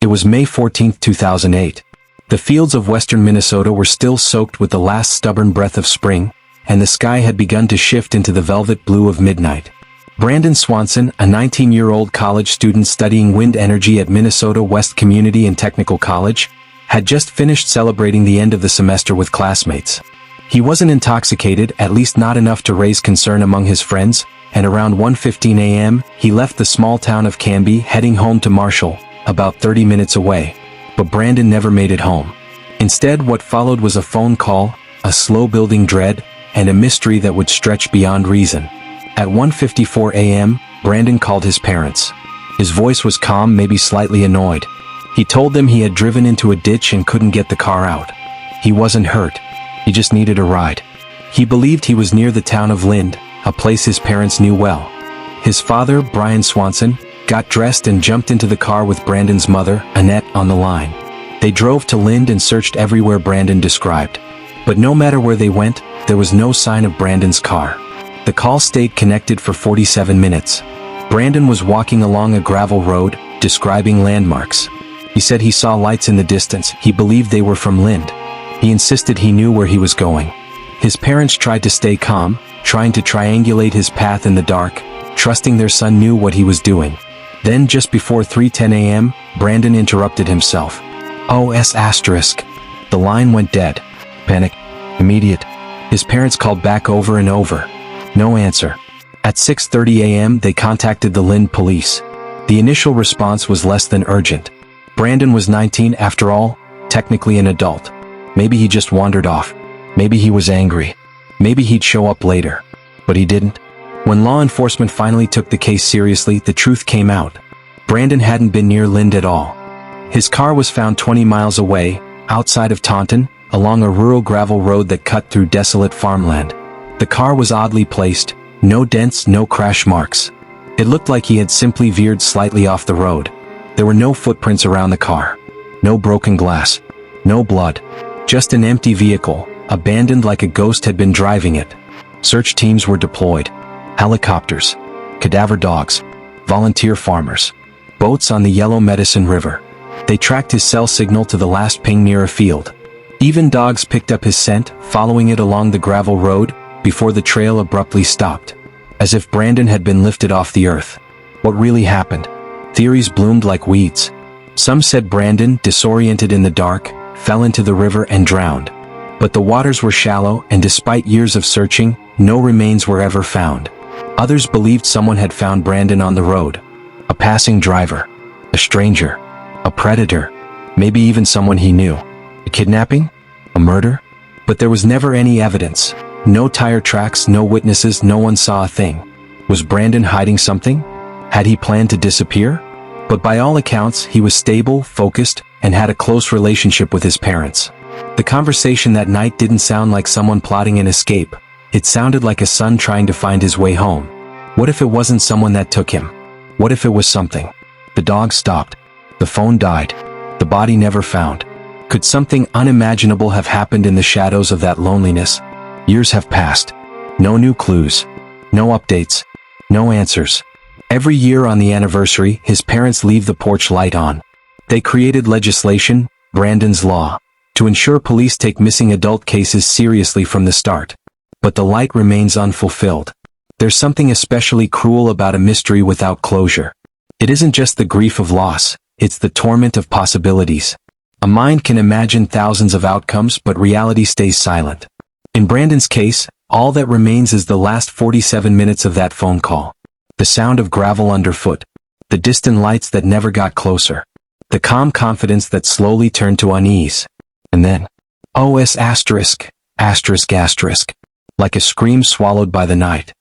It was May 14, 2008. The fields of western Minnesota were still soaked with the last stubborn breath of spring, and the sky had begun to shift into the velvet blue of midnight. Brandon Swanson, a 19-year-old college student studying wind energy at Minnesota West Community and Technical College, had just finished celebrating the end of the semester with classmates. He wasn't intoxicated, at least not enough to raise concern among his friends, and around 1:15 a.m., he left the small town of Canby heading home to Marshall, about 30 minutes away. But Brandon never made it home. Instead, what followed was a phone call, a slow-building dread, and a mystery that would stretch beyond reason. At 1:54 a.m., Brandon called his parents. His voice was calm, maybe slightly annoyed. He told them he had driven into a ditch and couldn't get the car out. He wasn't hurt. He just needed a ride. He believed he was near the town of Lind, a place his parents knew well. His father, Brian Swanson, got dressed and jumped into the car with Brandon's mother, Annette, on the line. They drove to Lind and searched everywhere Brandon described. But no matter where they went, there was no sign of Brandon's car. The call stayed connected for 47 minutes. Brandon was walking along a gravel road, describing landmarks. He said he saw lights in the distance. He believed they were from Lind. He insisted he knew where he was going. His parents tried to stay calm, trying to triangulate his path in the dark, trusting their son knew what he was doing. Then, just before 3:10 a.m., Brandon interrupted himself. OS**. The line went dead. Panic. Immediate. His parents called back over and over. No answer. At 6:30 a.m., they contacted the Lind police. The initial response was less than urgent. Brandon was 19 after all, technically an adult. Maybe he just wandered off. Maybe he was angry. Maybe he'd show up later. But he didn't. When law enforcement finally took the case seriously, the truth came out. Brandon hadn't been near Lind at all. His car was found 20 miles away, outside of Taunton, along a rural gravel road that cut through desolate farmland. The car was oddly placed, no dents, no crash marks. It looked like he had simply veered slightly off the road. There were no footprints around the car. No broken glass. No blood. Just an empty vehicle, abandoned like a ghost had been driving it. Search teams were deployed. Helicopters. Cadaver dogs. Volunteer farmers. Boats on the Yellow Medicine River. They tracked his cell signal to the last ping near a field. Even dogs picked up his scent, following it along the gravel road, before the trail abruptly stopped. As if Brandon had been lifted off the earth. What really happened? Theories bloomed like weeds. Some said Brandon, disoriented in the dark, fell into the river and drowned. But the waters were shallow, and despite years of searching, no remains were ever found. Others believed someone had found Brandon on the road. A passing driver. A stranger. A predator. Maybe even someone he knew. A kidnapping? A murder? But there was never any evidence. No tire tracks, no witnesses, no one saw a thing. Was Brandon hiding something? Had he planned to disappear? But by all accounts, he was stable, focused, and had a close relationship with his parents. The conversation that night didn't sound like someone plotting an escape. It sounded like a son trying to find his way home. What if it wasn't someone that took him? What if it was something? The dog stopped. The phone died. The body never found. Could something unimaginable have happened in the shadows of that loneliness? Years have passed. No new clues. No updates. No answers. Every year on the anniversary, his parents leave the porch light on. They created legislation, Brandon's Law, to ensure police take missing adult cases seriously from the start. But the light remains unfulfilled. There's something especially cruel about a mystery without closure. It isn't just the grief of loss, it's the torment of possibilities. A mind can imagine thousands of outcomes, but reality stays silent. In Brandon's case, all that remains is the last 47 minutes of that phone call. The sound of gravel underfoot. The distant lights that never got closer. The calm confidence that slowly turned to unease. And then, OS***, like a scream swallowed by the night.